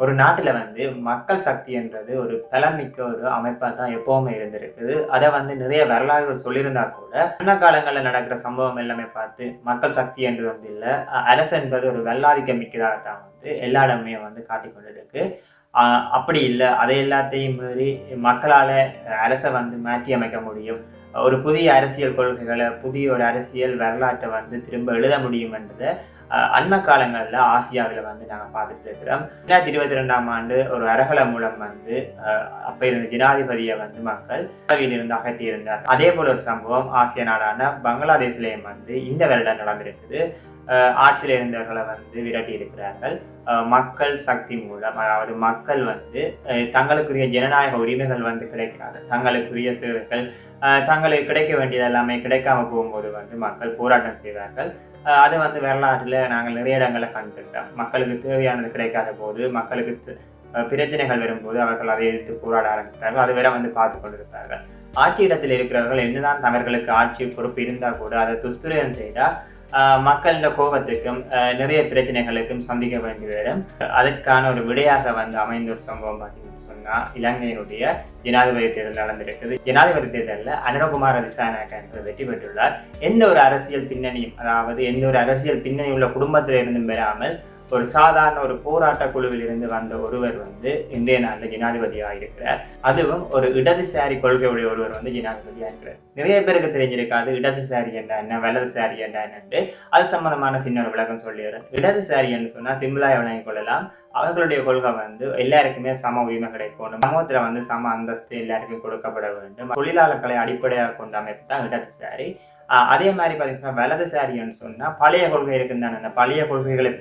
ஒரு நாட்டுல வந்து மக்கள் சக்தி என்றது ஒரு பலமிக்க ஒரு அமைப்பா தான் எப்பவுமே இருந்திருக்குது. அத வந்து நிறைய வரலாறுகள் சொல்லியிருந்தா கூட, அண்மை காலங்கள்ல நடக்கிற சம்பவம் எல்லாமே பார்த்து மக்கள் சக்தி என்று வந்து இல்ல, அரசு என்பது ஒரு வெள்ளாதிக்கம் மிக்கதாக தான் வந்து எல்லா இடமே வந்து காட்டிக் கொண்டு இருக்கு. அ அப்படி இல்ல, அதை எல்லாத்தையும் மீறி மக்களால அரச வந்து மாற்றி அமைக்க முடியும். ஒரு புதிய அரசியல் கொள்கைகள, புதிய ஒரு அரசியல் வரலாற்ற வந்து திரும்ப எழுத முடியும் என்றத அண்மை காலங்கள்ல ஆசியாவில வந்து நாங்க பார்த்துட்டு இருக்கிறோம். 2022ஆம் ஆண்டு ஒரு அரகல மூலம் வந்து அப்ப இருந்த ஜனாதிபதியை வந்து மக்கள் பதவியில் இருந்து அகற்றியிருந்தார். அதே போல ஒரு சம்பவம் ஆசிய நாடான பங்களாதேஷ்லயும் வந்து இந்த வருடம் நடந்திருக்குது. ஆட்சியில் இருந்தவர்களை வந்து விரட்டி இருக்கிறார்கள். மக்கள் சக்தி மூலம், அதாவது மக்கள் வந்து தங்களுக்குரிய ஜனநாயக உரிமைகள் வந்து கிடைக்காது, தங்களுக்குரிய சேவைகள் தங்களுக்கு கிடைக்க வேண்டியது எல்லாமே கிடைக்காம போகும்போது வந்து மக்கள் போராட்டம் செய்வார்கள். அது வந்து வரலாறுல நாங்கள் நிறைய இடங்களை கண்டிருக்கிறோம். மக்களுக்கு தேவையானது கிடைக்காத போது, மக்களுக்கு பிரச்சனைகள் வரும்போது அவர்கள் அதை எதிர்த்து போராட ஆரம்பித்தார்கள். அது வேற வந்து பார்த்து கொண்டிருப்பார்கள். ஆட்சி இடத்தில் இருக்கிறவர்கள் என்னதான் தவறுகளுக்கு ஆட்சி பொறுப்பு இருந்தா கூட அதை துஷ்பிரயோகம் செய்தா மக்களோட கோபத்துக்கும் நிறைய பிரச்சனைகளுக்கும் சந்திக்க வேண்டி வரும். அதற்கான ஒரு விடையாக வந்து அமைந்த ஒரு சம்பவம் பார்த்தீங்கன்னு சொன்னா, இலங்கையினுடைய ஜனாதிபதி தேர்தல் நடந்திருக்குது. ஜனாதிபதி தேர்தலில் அனுரகுமார திசாநாயக்க என்பவர் வெற்றி பெற்றுள்ளார். எந்த ஒரு அரசியல் பின்னணியும், அதாவது எந்த ஒரு அரசியல் பின்னணி உள்ள குடும்பத்தில் இருந்தும் பெறாமல் ஒரு சாதாரண ஒரு போராட்ட குழுவில் இருந்து வந்த ஒருவர் வந்து இன்றைய நாளில் ஜனாதிபதியாக இருக்கிறார். அதுவும் ஒரு இடதுசாரி கொள்கையுடைய ஒருவர் வந்து ஜனாதிபதியாக இருக்கிறார். நிறைய பேருக்கு தெரிஞ்சிருக்காது இடதுசாரி என்ன என்ன, வலதுசாரி என்ன என்னட்டு. அது சம்பந்தமான சின்ன ஒரு விளக்கம் சொல்லிடுறேன். இடதுசாரி என்று சொன்னா சிம்பிளா விளங்கிக் கொள்ளலாம். அவர்களுடைய கொள்கை வந்து எல்லாருக்குமே சம உரிமை கிடைக்கணும், சமூகத்துல வந்து சம அந்தஸ்து எல்லாருக்கும் கொடுக்கப்பட வேண்டும், தொழிலாளர்களை அடிப்படையாக கொண்ட அமைப்பு தான் இடதுசாரி. அதே மாதிரி பார்த்தீங்கன்னா வலதுசாரின்னு சொன்னா பழைய கொள்கை இருக்குன்னு தானே, அந்த பழைய கொள்கைகளை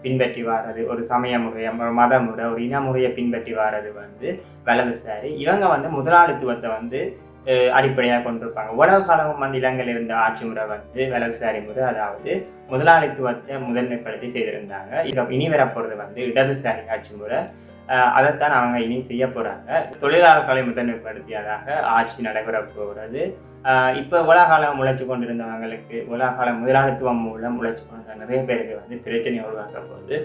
பின்பற்றி வாரது, ஒரு சமய முறையை, ஒரு மத முறை, ஒரு இன முறையை பின்பற்றி வாரது வந்து வலதுசாரி. இவங்க வந்து முதலாளித்துவத்தை வந்து அடிப்படையாக கொண்டிருப்பாங்க. உலக காலமும் வந்து இலங்கையில் இருந்த ஆட்சி முறை வந்து வலதுசாரி முறை, அதாவது முதலாளித்துவத்தை முதன்மைப்படுத்தி செய்திருந்தாங்க. இனி வரப்போறது வந்து இடதுசாரி ஆட்சி முறை. அதைத்தான் அவங்க இனி செய்ய போறாங்க. தொழிலாளர்களை முதன்மைப்படுத்தியதாக ஆட்சி நடைபெற போகிறது. இப்ப உலகாலம் உழைச்சு கொண்டிருந்தவங்களுக்கு, உலகால முதலாளித்துவம் மூலம் உழைச்சு கொண்ட நிறைய பேருக்கு வந்து பிரச்சனை உருவாக்க போகுது.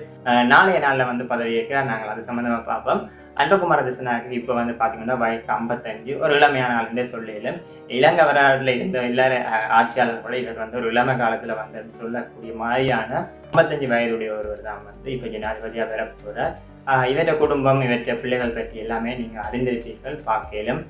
நாளைய நாள்ல வந்து பதவி ஏற்க நாங்கள் அது சம்பந்தமா பார்ப்போம். அனுரகுமார திசாநாயக்க இப்ப வந்து பாத்தீங்கன்னா வயசு 55, ஒரு இளமையான ஆளுந்தே சொல்லிலும். இலங்கை வரலாறுல இருந்த எல்லாரும் ஆட்சியாளர்களோட இவர் வந்து ஒரு இளமை காலத்துல வந்து சொல்லக்கூடிய மாதிரியான 55 வயதுடைய ஒருவர் தான் வந்து இப்ப ஜனாதிபதியா வரப்போறார். இவற்ற குடும்பம், இவற்ற பிள்ளைகள் பற்றி எல்லாமே நீங்க அறிந்திருப்பீர்கள், பார்க்கலும்.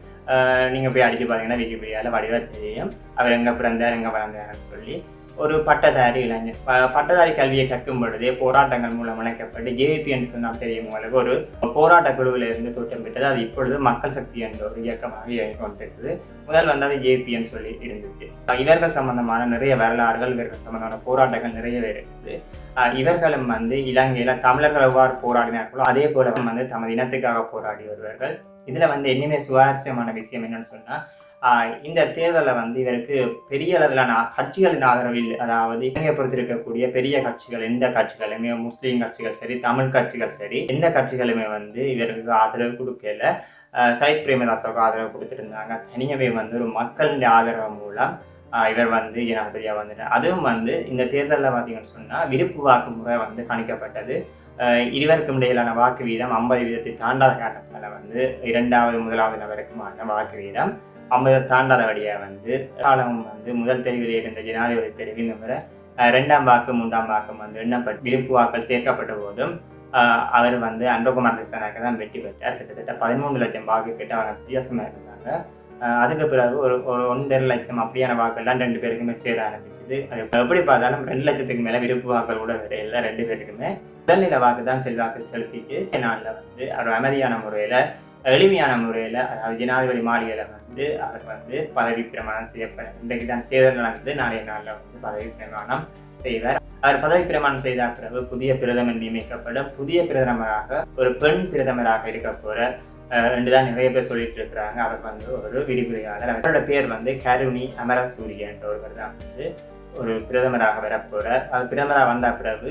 நீங்க போய் அடிச்சு பாத்தீங்கன்னா விக்கிபீடியால வடிவா தெரியும் அவர் எங்க பிறந்தார் எங்க வளர்ந்தாருன்னு சொல்லி. ஒரு பட்டதாரி இளைஞர் பட்டதாரி கல்வியை கற்கும் பொழுதே போராட்டங்கள் மூலம் இணைக்கப்பட்டு ஜேபின்னு சொன்னால் தெரியும் உங்களுக்கு, ஒரு போராட்ட குழுவில இருந்து தோற்றம் பெற்றது. அது இப்பொழுது மக்கள் சக்தி என்ற ஒரு இயக்கமாக இயங்கிக் கொண்டிருக்குது. முதல் வந்து அது ஜேபின்னு சொல்லி இருந்துச்சு. இவர்கள் சம்பந்தமான நிறைய வரலாறுகள், இவர்கள் சம்பந்தமான போராட்டங்கள் நிறையவே இருக்குது. இவர்களும் வந்து இலங்கையில தமிழர்கள் எவ்வாறு போராடினார்களோ அதே போல வந்து தமது இனத்துக்காக போராடி வருவார்கள். இதுல வந்து என்னமே சுவாரஸ்யமான விஷயம் என்னன்னு சொன்னா, இந்த தேர்தலில் வந்து இவருக்கு பெரிய அளவிலான கட்சிகளின் ஆதரவில், அதாவது இலங்கையை பொறுத்திருக்கக்கூடிய பெரிய கட்சிகள், எந்த கட்சிகளுமே, முஸ்லீம் கட்சிகள் சரி, தமிழ் கட்சிகள் சரி, எந்த கட்சிகளுமே வந்து இவருக்கு ஆதரவு கொடுக்கல. சைத் பிரேமதாசாவுக்கு ஆதரவு கொடுத்திருந்தாங்க. தனியவே வந்து ஒரு மக்களின் ஆதரவு மூலம் இவர் வந்து ஜனாதிபதியா வந்துட்டார். அதுவும் வந்து இந்த தேர்தலில் பார்த்தீங்கன்னு சொன்னா விருப்பு வாக்கு முறை வந்து கணிக்கப்பட்டது. இருவருக்கும் இடையிலான வாக்கு வீதம் 50% தாண்டாத காரணத்தால வந்து இரண்டாவது முதலாவது நபருக்குமான வாக்கு வீதம் 50 தாண்டாதபடியா வந்து காலமும் வந்து முதல் தெரிவில் இருந்த ஜனாதிபதி தெரிவில் இந்த முறை 2ஆம் வாக்கு 3ஆம் வாக்கும் வந்து எண்ணப்பட்டு விருப்பு வாக்கள் சேர்க்கப்பட்ட போதும் அவர் வந்து அனுரகுமார திசாநாயக்க தான் வெற்றி பெற்றார். கிட்டத்தட்ட 13 லட்சம் வாக்கு கேட்டு அவங்க வித்தியாசமா இருந்தாங்க. அதுக்கு பிறகு ஒரு 1.5 லட்சம் அப்படியான வாக்கெல்லாம் 2 பேருக்குமே சேர ஆரம்பிச்சது. அது எப்படி பார்த்தாலும் 2 லட்சத்துக்கு மேல விருப்பு வாக்கள் கூட வேற இல்லை. 2 பேருக்குமே முதல்நிலை வாக்கு தான் செல்வாக்கு செலுத்திச்சு. நாளில் வந்து அவர் அமைதியான முறையில, எளிமையான முறையில, அதாவது ஜனாதிபதி மாளிகையில வந்து அவர் வந்து பதவி பிரமாணம் செய்யப்பட, இன்றைக்கு தான் தேர்தல் நடந்தது, நாளைய நாளில் வந்து பதவி பிரமாணம் செய்வார். அவர் பதவி பிரமாணம் செய்த பிறகு புதிய பிரதமர் நியமிக்கப்படும். புதிய பிரதமராக ஒரு பெண் பிரதமராக இருக்க போற தான் நிறைய பேர் சொல்லிட்டு இருக்கிறாங்க. அவர் வந்து ஒரு விரிவுரையாளர். அவரோட பேர் வந்து கருணி அமரசூரிய என்ற ஒருவர் தான் வந்து ஒரு பிரதமராக வரப்போற. அது பிரதமராக வந்த பிறகு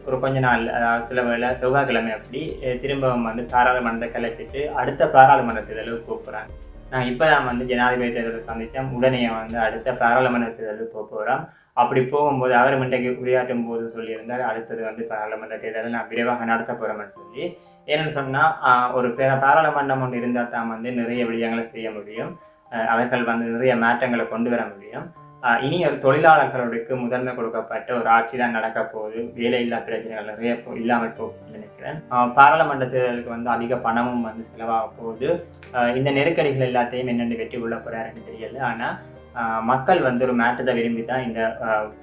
ஒரு கொஞ்ச நாள், சில வேளை செவ்வாய்க்கிழமை அப்படி திரும்பவும் வந்து பாராளுமன்றத்தை கலைச்சிட்டு அடுத்த பாராளுமன்ற தேர்தலுக்கு போகிறாங்க. நான் இப்பதான் வந்து ஜனாதிபதி தேர்தலை சந்தித்தேன். உடனே வந்து அடுத்த பாராளுமன்ற தேர்தலுக்கு போகிறோம். அப்படி போகும்போது அவர் இன்றைக்கு உரையாற்றும் போது சொல்லியிருந்தார், அடுத்தது வந்து பாராளுமன்ற தேர்தலை நான் விரைவாக நடத்த போகிறேன்னு சொல்லி. ஏன்னு சொன்னால் ஒரு பாராளுமன்றம் ஒன்று இருந்தால் தான் வந்து நிறைய விடயங்களை செய்ய முடியும். அவர்கள் வந்து நிறைய மாற்றங்களை கொண்டு வர முடியும். இனி ஒரு தொழிலாளர்களுக்கு முதன்மை கொடுக்கப்பட்ட ஒரு ஆட்சி தான் நடக்க போகுது. வேலையில்லா பிரச்சனைகள் நிறைய இல்லாமல் போகுதுன்னு நினைக்கிறேன். பாராளுமன்ற தேர்தலுக்கு வந்து அதிக பணமும் வந்து செலவாக போகுது. இந்த நெருக்கடிகள் எல்லாத்தையும் என்னென்னு வெற்றி கொள்ள போறாருன்னு தெரியல. ஆனால் மக்கள் வந்து ஒரு மாற்றத்தை விரும்பி தான் இந்த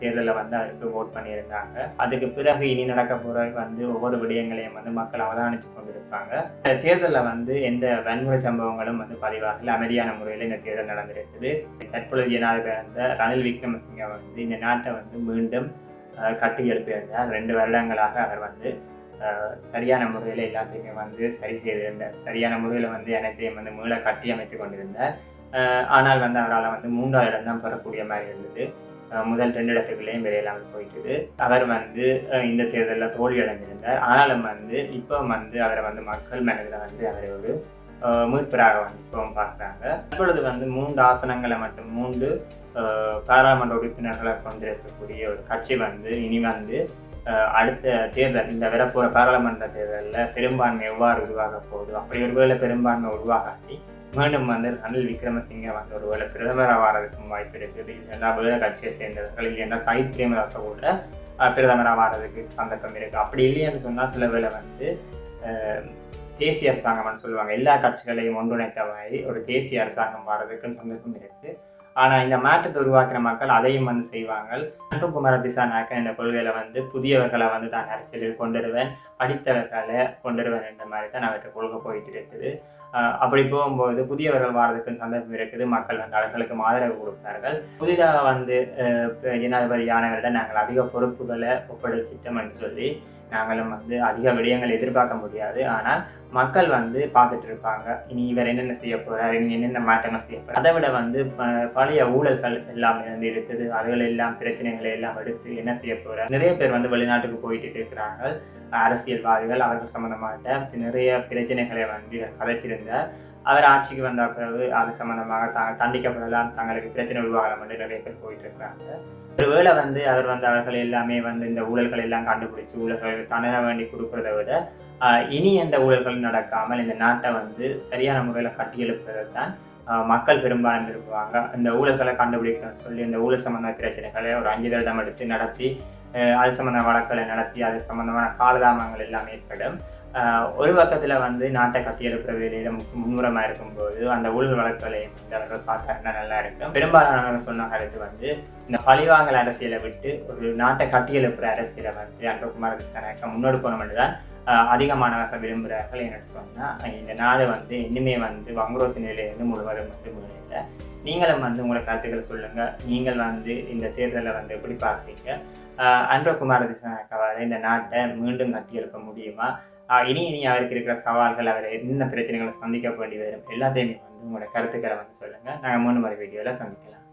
தேர்தலில் வந்து அவருக்கு ஓட் பண்ணியிருந்தாங்க. அதுக்கு பிறகு இனி நடக்க போகிற வந்து ஒவ்வொரு விடயங்களையும் வந்து மக்கள் அவதானித்து கொண்டிருப்பாங்க. இந்த தேர்தலில் வந்து எந்த வன்முறை சம்பவங்களும் வந்து பதிவாகல, அமைதியான முறையில் இந்த தேர்தல் நடந்திருக்குது. தற்பொழுது ஜனாதிபதி ரணில் விக்ரமசிங்கே வந்து இந்த நாட்டை வந்து மீண்டும் கட்டி எழுப்பியிருந்தார். 2 வருடங்களாக அவர் வந்து சரியான முறையில் எல்லாத்தையுமே வந்து சரி செய்திருந்தார். சரியான முறையில் வந்து அனைத்தையும் வந்து மீள கட்டி அமைத்து கொண்டிருந்தார். ஆனால் வந்து அவரால் வந்து 3வது இடம் தான் பெறக்கூடிய மாதிரி இருந்தது. முதல் 2 இடத்துக்குள்ளேயும் விரையில்லாமல் போயிட்டுது. அவர் வந்து இந்த தேர்தலில் தோல்வி அடைந்திருந்தார். ஆனாலும் வந்து இப்போ வந்து அவரை வந்து மக்கள் மனதில் வந்து அவரை ஒரு மீட்பராக வந்து இப்பவும் பார்க்குறாங்க. அப்பொழுது வந்து 3 ஆசனங்களை மட்டும் 3 பாராளுமன்ற உறுப்பினர்களை கொண்டிருக்கக்கூடிய ஒரு கட்சி வந்து இனி வந்து அடுத்த தேர்தல், இந்த வரப்போகிற பாராளுமன்ற தேர்தலில் பெரும்பான்மை எவ்வாறு உருவாக போகுது, அப்படி ஒருவேளை பெரும்பான்மை உருவாகாட்டி மீண்டும் வந்து ரணில் விக்ரமசிங்கே வந்து ஒருவேளை பிரதமராக வாரதுக்கும் வாய்ப்பு இருக்குது. இல்லைன்னா வேறு கட்சியை சேர்ந்தவர்கள், இல்லைன்னா சயித் பிரேமதாச கூட பிரதமராக வாரதுக்கு சந்தர்ப்பம் இருக்குது. அப்படி இல்லைன்னு சொன்னால் சில வேளை வந்து தேசிய அரசாங்கம்னு சொல்லுவாங்க. எல்லா கட்சிகளையும் ஒன்றிணைத்த மாதிரி ஒரு தேசிய அரசாங்கம் வாரதுக்குன்னு சந்தர்ப்பம் இருக்குது. ஆனால் இந்த மாற்றத்தை உருவாக்குற மக்கள் அதையும் வந்து செய்வாங்க. அனுகுமார திசாநாயக்க இந்த கொள்கையில வந்து புதியவர்களை வந்து தான் அரசியலில் கொண்டுடுவேன், படித்தவர்களை கொண்டுடுவேன் என்ற மாதிரி தான் அவர்கிட்ட கொள்கை போயிட்டு இருக்குது. அப்படி போகும்போது புதியவர்கள் வாரதுக்கு சந்தர்ப்பம் இருக்குது. மக்கள் வந்து அவர்களுக்கு ஆதரவு கொடுப்பார்கள். புதிதாக வந்து ஜனாதிபதியானவரிடம் நாங்கள் அதிக பொறுப்புகளை ஒப்படைச்சிட்டோம் என்று சொல்லி நாங்களும் வந்து அதிக விடயங்கள் எதிர்பார்க்க முடியாது. ஆனால் மக்கள் வந்து பார்த்துட்டு இருப்பாங்க, இனி இவர் என்னென்ன செய்ய போறார், இனி என்னென்ன மாற்றங்கள் செய்ய போறார். அதை விட வந்து பழைய ஊழல்கள் எல்லாம் வந்து இருக்குது. அதுகள் எல்லாம் பிரச்சனைகளை எல்லாம் எடுத்து என்ன செய்ய போறார். நிறைய பேர் வந்து வெளிநாட்டுக்கு போயிட்டு இருக்கிறார்கள், அரசியல்வாதிகள். அவர்கள் சம்பந்தமாக நிறைய பிரச்சனைகளை வந்து கதைச்சிருந்தார். அவர் ஆட்சிக்கு வந்த பிறகு அது சம்பந்தமாக தாங்கள் தண்டிக்கப்படலாம், தங்களுக்கு பிரச்சனை உருவாகலாம் என்று நிறைய பேர் போயிட்டு இருக்கிறாங்க. ஒருவேளை வந்து அவர் வந்து அவர்கள் எல்லாமே வந்து இந்த ஊழல்கள் எல்லாம் கண்டுபிடிச்சு ஊழல்கள் தண்டனை வேண்டி கொடுக்கறத விட இனி எந்த ஊழல்களும் நடக்காமல் இந்த நாட்டை வந்து சரியான முறையில் கட்டி எழுப்புறது தான் மக்கள் பெரும்பாலும் விரும்புவாங்க. இந்த ஊழல்களை கண்டுபிடிக்கணும்னு சொல்லி இந்த ஊழல் சம்பந்த பிரச்சனைகளை ஒரு 5 வருடம் எடுத்து நடத்தி அது சம்பந்த வழக்குகளை நடத்தி அது சம்பந்தமான காலதாமங்கள் எல்லாம் ஏற்படும். ஒரு பக்கத்தில் வந்து நாட்டை கட்டியெழுப்புற வேலையில மும்முரமாக இருக்கும்போது அந்த ஊழல் வழக்குகளை வந்து அவர்கள் பார்த்தாருன்னா நல்லா இருக்கும். பெரும்பாலானவர்கள் சொன்ன கருத்து வந்து இந்த பழிவாங்கல் அரசியலை விட்டு ஒரு நாட்டை கட்டியெழுப்புற அரசியலை வந்து அனுகுமார திசாநாயக்க முன்னெடுக்கணும் தான் அதிகமானவர்கள் விரும்புகிறார்கள். என்று சொன்னால் இந்த நாடு வந்து இனிமே வந்து வங்குரோத்து நிலையிலிருந்து முழுவதும் வந்து முன்னேற. நீங்களும் வந்து உங்களை கருத்துக்களை சொல்லுங்கள். நீங்கள் வந்து இந்த தேர்தலை வந்து எப்படி பார்க்குறீங்க? அனுகுமார திசாநாயக்கவால் இந்த நாட்டை மீண்டும் கட்டி எழுப்ப முடியுமா? இனி அவருக்கு இருக்கிற சவால்கள், அவர் என்ன பிரச்சனைகளை சந்திக்க வேண்டி வரும், எல்லாத்தையுமே வந்து உங்களோட கருத்துக்களை வந்து சொல்லுங்கள். நாங்கள் 3 வீடியோவில் சந்திக்கலாம்.